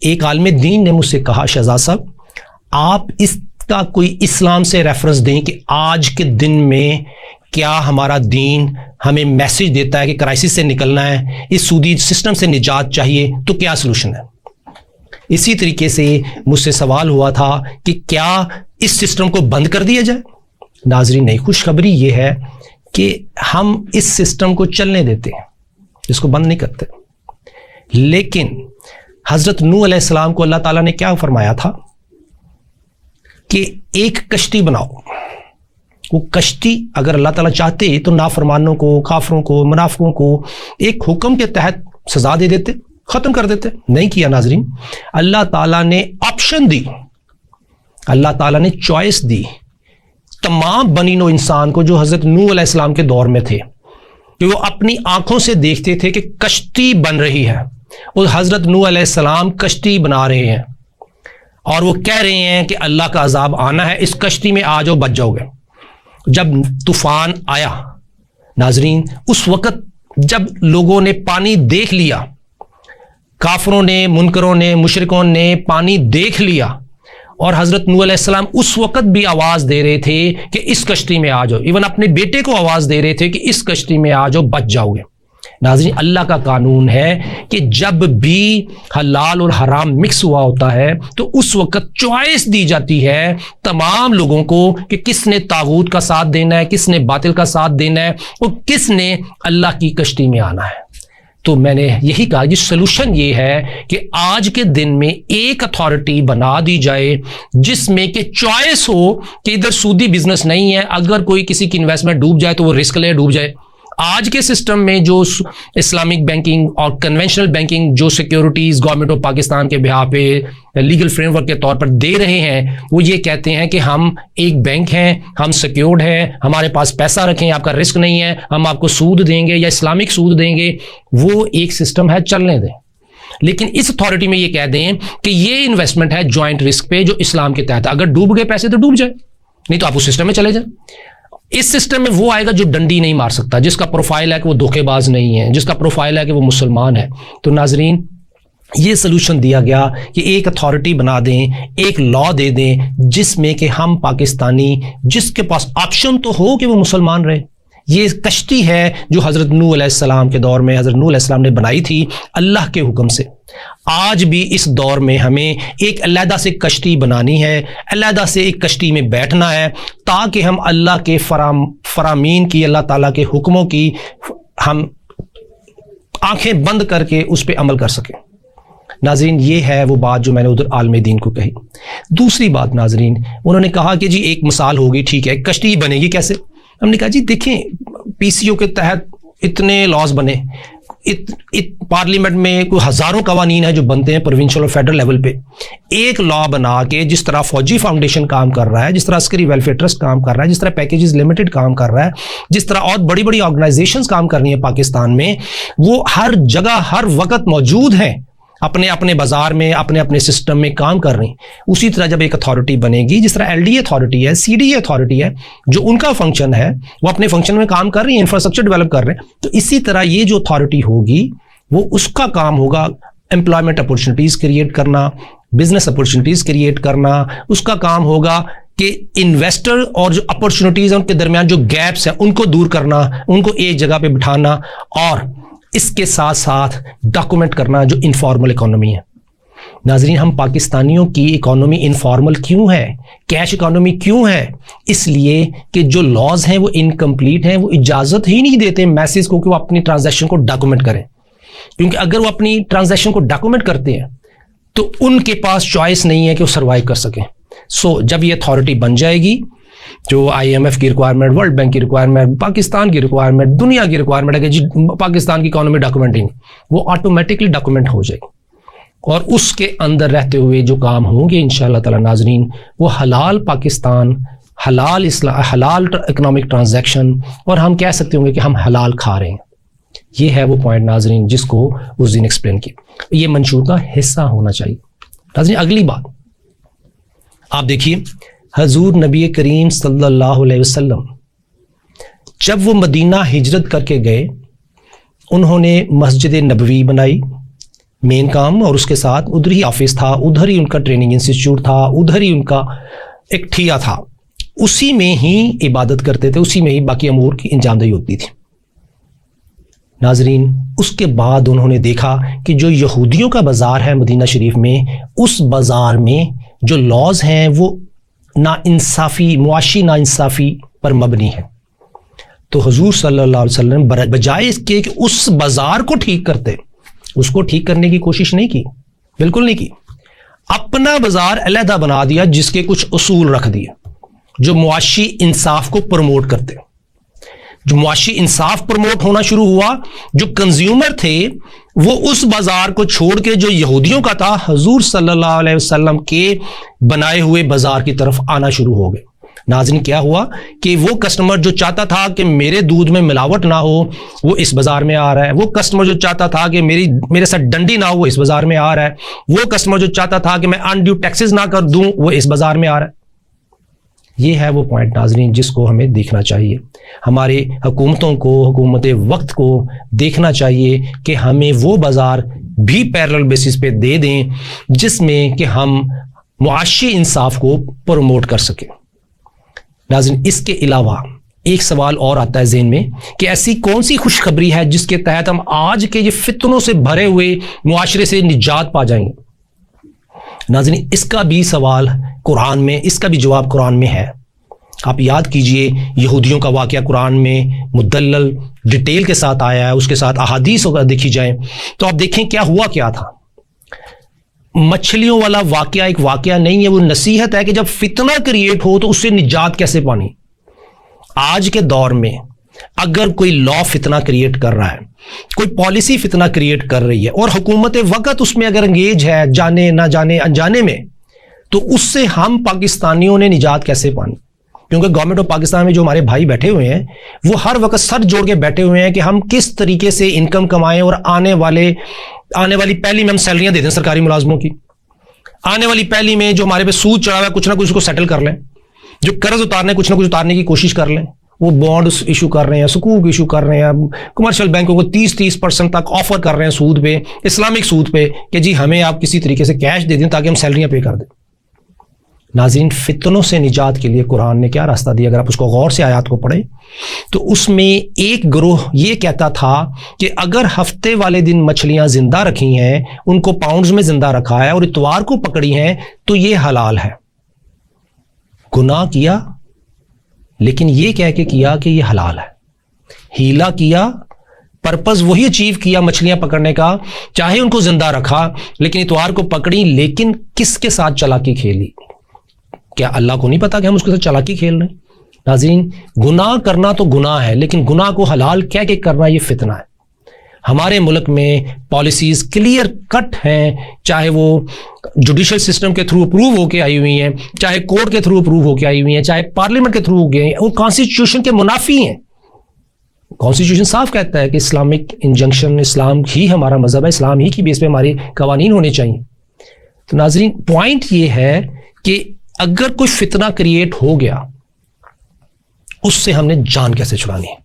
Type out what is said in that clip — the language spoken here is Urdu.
ایک عالم دین نے مجھ سے کہا شہزاد صاحب آپ اس کا کوئی اسلام سے ریفرنس دیں کہ آج کے دن میں کیا ہمارا دین ہمیں میسج دیتا ہے کہ کرائسس سے نکلنا ہے, اس سودی سسٹم سے نجات چاہیے, تو کیا سلوشن ہے. اسی طریقے سے مجھ سے سوال ہوا تھا کہ کیا اس سسٹم کو بند کر دیا جائے. ناظرین نہیں, خوشخبری یہ ہے کہ ہم اس سسٹم کو چلنے دیتے ہیں, اس کو بند نہیں کرتے. لیکن حضرت نوح علیہ السلام کو اللہ تعالیٰ نے کیا فرمایا تھا کہ ایک کشتی بناؤ. وہ کشتی اگر اللہ تعالیٰ چاہتے تو نافرمانوں کو, کافروں کو, منافقوں کو ایک حکم کے تحت سزا دے دیتے, ختم کر دیتے. نہیں کیا ناظرین. اللہ تعالیٰ نے آپشن دی, اللہ تعالیٰ نے چوائس دی تمام بنی نوع انسان کو جو حضرت نوح علیہ السلام کے دور میں تھے, کہ وہ اپنی آنکھوں سے دیکھتے تھے کہ کشتی بن رہی ہے اور حضرت نوح علیہ السلام کشتی بنا رہے ہیں اور وہ کہہ رہے ہیں کہ اللہ کا عذاب آنا ہے, اس کشتی میں آ جاؤ, بچ جاؤ گے. جب طوفان آیا ناظرین, اس وقت جب لوگوں نے پانی دیکھ لیا, کافروں نے, منکروں نے, مشرکوں نے پانی دیکھ لیا, اور حضرت نوح علیہ السلام اس وقت بھی آواز دے رہے تھے کہ اس کشتی میں آ جاؤ. ایون اپنے بیٹے کو آواز دے رہے تھے کہ اس کشتی میں آ جاؤ, بچ جاؤ گے. ناظرین اللہ کا قانون ہے کہ جب بھی حلال اور حرام مکس ہوا ہوتا ہے تو اس وقت چوائس دی جاتی ہے تمام لوگوں کو کہ کس نے طاغوت کا ساتھ دینا ہے, کس نے باطل کا ساتھ دینا ہے, اور کس نے اللہ کی کشتی میں آنا ہے. تو میں نے یہی کہا کہ سلوشن یہ ہے کہ آج کے دن میں ایک اتھارٹی بنا دی جائے جس میں کہ چوائس ہو کہ ادھر سودی بزنس نہیں ہے, اگر کوئی کسی کی انویسٹمنٹ ڈوب جائے تو وہ رسک لے ڈوب جائے. آج کے سسٹم میں جو اسلامک بینکنگ اور کنونشنل بینکنگ جو سیکیورٹیز گورنمنٹ آف پاکستان کے بہا پہ لیگل فریم ورک کے طور پر دے رہے ہیں, وہ یہ کہتے ہیں کہ ہم ایک بینک ہیں, ہم سیکیورڈ ہیں, ہمارے پاس پیسہ رکھیں, آپ کا رسک نہیں ہے, ہم آپ کو سود دیں گے یا اسلامک سود دیں گے. وہ ایک سسٹم ہے, چلنے دیں. لیکن اس اتھارٹی میں یہ کہہ دیں کہ یہ انویسٹمنٹ ہے جوائنٹ رسک پہ جو اسلام کے تحت, اگر ڈوب گئے پیسے تو ڈوب جائے, نہیں تو آپ اس سسٹم میں چلے جائیں. اس سسٹم میں وہ آئے گا جو ڈنڈی نہیں مار سکتا, جس کا پروفائل ہے کہ وہ دھوکے باز نہیں ہے, جس کا پروفائل ہے کہ وہ مسلمان ہے. تو ناظرین یہ سلوشن دیا گیا کہ ایک اتھارٹی بنا دیں, ایک لا دے دیں جس میں کہ ہم پاکستانی, جس کے پاس آپشن تو ہو کہ وہ مسلمان رہے. یہ کشتی ہے جو حضرت نوح علیہ السلام کے دور میں حضرت نوح علیہ السلام نے بنائی تھی اللہ کے حکم سے. آج بھی اس دور میں ہمیں ایک علیحدہ سے کشتی بنانی ہے, علیحدہ سے ایک کشتی میں بیٹھنا ہے, تاکہ ہم اللہ کے فرامین کی, اللہ تعالیٰ کے حکموں کی ہم آنکھیں بند کر کے اس پہ عمل کر سکیں. ناظرین یہ ہے وہ بات جو میں نے ادھر عالم دین کو کہی. دوسری بات ناظرین, انہوں نے کہا کہ جی ایک مثال ہوگی, ٹھیک ہے, کشتی بنے گی کیسے؟ ہم نے کہا جی دیکھیں پی سی او کے تحت اتنے لاز بنے, پارلیمنٹ میں کوئی ہزاروں قوانین ہیں جو بنتے ہیں پروونشل اور فیڈرل لیول پہ. ایک لا بنا کے جس طرح فوجی فاؤنڈیشن کام کر رہا ہے, جس طرح عسکری ویلفیئر ٹرسٹ کام کر رہا ہے, جس طرح پیکیجز لمیٹڈ کام کر رہا ہے, جس طرح اور بڑی بڑی آرگنائزیشنز کام کر رہی ہیں پاکستان میں, وہ ہر جگہ ہر وقت موجود ہیں, اپنے اپنے بازار میں, اپنے اپنے سسٹم میں کام کر رہی ہیں. اسی طرح جب ایک اتھارٹی بنے گی, جس طرح ایل ڈی اے اتھارٹی ہے, سی ڈی اے اتھارٹی ہے, جو ان کا فنکشن ہے وہ اپنے فنکشن میں کام کر رہی ہیں, انفراسٹرکچر ڈیولپ کر رہے ہیں, تو اسی طرح یہ جو اتھارٹی ہوگی وہ اس کا کام ہوگا امپلائمنٹ اپورچونٹیز کریٹ کرنا, بزنس اپورچونٹیز کریٹ کرنا. اس کا کام ہوگا کہ انویسٹر اور جو اپورچونٹیز ہیں ان کے درمیان جو گیپس ہیں ان کو دور کرنا, ان کو ایک جگہ پہ بٹھانا, اور اس کے ساتھ ساتھ ڈاکومنٹ کرنا جو انفارمل اکانومی ہے. ناظرین ہم پاکستانیوں کی اکانومی انفارمل کیوں ہے, کیش اکانومی کیوں ہے؟ اس لیے کہ جو لاز ہیں وہ انکمپلیٹ ہیں, وہ اجازت ہی نہیں دیتے میسز کو کہ وہ اپنی ٹرانزیکشن کو ڈاکومنٹ کریں. کیونکہ اگر وہ اپنی ٹرانزیکشن کو ڈاکومنٹ کرتے ہیں تو ان کے پاس چوائس نہیں ہے کہ وہ سروائیو کر سکیں. سو جب یہ اتھارٹی بن جائے گی, جو آئی ایم ایف کی ریکوائرمنٹ, ورلڈ بینک کی ریکوائرمنٹ, پاکستان کی ریکوائرمنٹ, دنیا کی ریکوائرمنٹ ہے کہ جی پاکستان کی اکانومی ڈاکومنٹنگ, وہ آٹومیٹکلی ڈاکومنٹ ہو جائے گی, اور اس کے اندر رہتے ہوئے جو کام ہوں گے انشاءاللہ تعالی ناظرین, وہ حلال پاکستان, حلال اسلام, حلال اکنامک ٹرانزیکشن, اور ہم کہہ سکتے ہوں گے کہ ہم حلال کھا رہے ہیں. یہ ہے وہ پوائنٹ ناظرین جس کو اس دن ایکسپلین کیا. یہ منشور کا حصہ ہونا چاہیے. ناظرین اگلی بات آپ دیکھیے, حضور نبی کریم صلی اللہ علیہ وسلم جب وہ مدینہ ہجرت کر کے گئے, انہوں نے مسجد نبوی بنائی, مین کام، اور اس کے ساتھ ادھر ہی آفس تھا، ادھر ہی ان کا ٹریننگ انسٹیٹیوٹ تھا، ادھر ہی ان کا ایک ٹھیا تھا، اسی میں ہی عبادت کرتے تھے، اسی میں ہی باقی امور کی انجام دہی ہوتی تھی۔ ناظرین، اس کے بعد انہوں نے دیکھا کہ جو یہودیوں کا بازار ہے مدینہ شریف میں، اس بازار میں جو لاز ہیں وہ ناانصافی، معاشی ناانصافی پر مبنی ہے۔ تو حضور صلی اللہ علیہ وسلم بجائے اس کے کہ اس بازار کو ٹھیک کرتے، اس کو ٹھیک کرنے کی کوشش نہیں کی، بالکل نہیں کی، اپنا بازار علیحدہ بنا دیا جس کے کچھ اصول رکھ دیے جو معاشی انصاف کو پروموٹ کرتے۔ جو معاشی انصاف پروموٹ ہونا شروع ہوا، جو کنزیومر تھے وہ اس بازار کو چھوڑ کے جو یہودیوں کا تھا، حضور صلی اللہ علیہ وسلم کے بنائے ہوئے بازار کی طرف آنا شروع ہو گئے۔ ناظرین، کیا ہوا کہ وہ کسٹمر جو چاہتا تھا کہ میرے دودھ میں ملاوٹ نہ ہو وہ اس بازار میں آ رہا ہے، وہ کسٹمر جو چاہتا تھا کہ میرے ساتھ ڈنڈی نہ ہو وہ اس بازار میں آ رہا ہے، وہ کسٹمر جو چاہتا تھا کہ میں انڈیو ٹیکسز نہ کر دوں وہ اس بازار میں آ رہا ہے۔ یہ ہے وہ پوائنٹ ناظرین جس کو ہمیں دیکھنا چاہیے، ہمارے حکومتوں کو، حکومت وقت کو دیکھنا چاہیے کہ ہمیں وہ بازار بھی پیرلل بیسس پہ دے دیں جس میں کہ ہم معاشی انصاف کو پروموٹ کر سکیں۔ ناظرین، اس کے علاوہ ایک سوال اور آتا ہے ذہن میں کہ ایسی کون سی خوشخبری ہے جس کے تحت ہم آج کے یہ فتنوں سے بھرے ہوئے معاشرے سے نجات پا جائیں گے۔ ناظرین، اس کا بھی سوال قرآن میں، اس کا بھی جواب قرآن میں ہے۔ آپ یاد کیجئے یہودیوں کا واقعہ قرآن میں مدلل ڈیٹیل کے ساتھ آیا ہے، اس کے ساتھ احادیث اگر دیکھی جائیں تو آپ دیکھیں کیا ہوا کیا تھا۔ مچھلیوں والا واقعہ ایک واقعہ نہیں ہے، وہ نصیحت ہے کہ جب فتنہ کریٹ ہو تو اس سے نجات کیسے پانی۔ آج کے دور میں اگر کوئی لا فتنہ کریٹ کر رہا ہے، کوئی پالیسی فتنہ کریٹ کر رہی ہے اور حکومت وقت اس میں اگر انگیج ہے، جانے نہ جانے انجانے میں، تو اس سے ہم پاکستانیوں نے نجات کیسے پانی؟ کیونکہ گورنمنٹ آف پاکستان میں جو ہمارے بھائی بیٹھے ہوئے ہیں وہ ہر وقت سر جوڑ کے بیٹھے ہوئے ہیں کہ ہم کس طریقے سے انکم کمائیں اور آنے والی پہلی میں ہم سیلریاں دے دیں سرکاری ملازموں کی، آنے والی پہلی میں جو ہمارے پہ سود چڑھا ہوا ہے کچھ نہ کچھ اس کو سیٹل کر لیں، جو قرض اتارنے کچھ نہ کچھ اتارنے کی کوشش کر لیں۔ وہ بانڈز ایشو کر رہے ہیں، سکوک ایشو کر رہے ہیں، کمرشل بینکوں کو 30% تک آفر کر رہے ہیں سود پہ، اسلامک سود پہ، کہ جی ہمیں آپ کسی طریقے سے کیش دے دیں تاکہ ہم سیلریاں پے کر دیں۔ ناظرین، فتنوں سے نجات کے لیے قرآن نے کیا راستہ دیا؟ اگر آپ اس کو غور سے آیات کو پڑھیں تو اس میں ایک گروہ یہ کہتا تھا کہ اگر ہفتے والے دن مچھلیاں زندہ رکھی ہیں، ان کو پاؤنڈز میں زندہ رکھا ہے اور اتوار کو پکڑی ہیں تو یہ حلال ہے۔ گناہ کیا لیکن یہ کہہ کے کیا کہ یہ حلال ہے، ہیلا کیا، پرپز وہی اچیو کیا مچھلیاں پکڑنے کا، چاہے ان کو زندہ رکھا لیکن اتوار کو پکڑی، لیکن کس کے ساتھ چالاکی کھیلی؟ کیا اللہ کو نہیں پتا کہ ہم اس کے ساتھ چالاکی کھیل رہے ہیں؟ ناظرین، گناہ کرنا تو گناہ ہے لیکن گناہ کو حلال کہہ کے کرنا یہ فتنہ ہے۔ ہمارے ملک میں پالیسیز کلیئر کٹ ہیں، چاہے وہ جوڈیشل سسٹم کے تھرو اپروو ہو کے آئی ہوئی ہیں، چاہے کورٹ کے تھرو اپروو ہو کے آئی ہوئی ہیں، چاہے پارلیمنٹ کے تھرو ہو گئے ہیں، وہ کانسٹیٹیوشن کے منافی ہیں۔ کانسٹیٹیوشن صاف کہتا ہے کہ اسلامک انجنکشن، اسلام ہی ہمارا مذہب ہے، اسلام ہی کی بیس پہ ہمارے قوانین ہونے چاہیے۔ تو ناظرین، پوائنٹ یہ ہے کہ اگر کوئی فتنہ کریٹ ہو گیا اس سے ہم نے جان کیسے چھڑانی ہے۔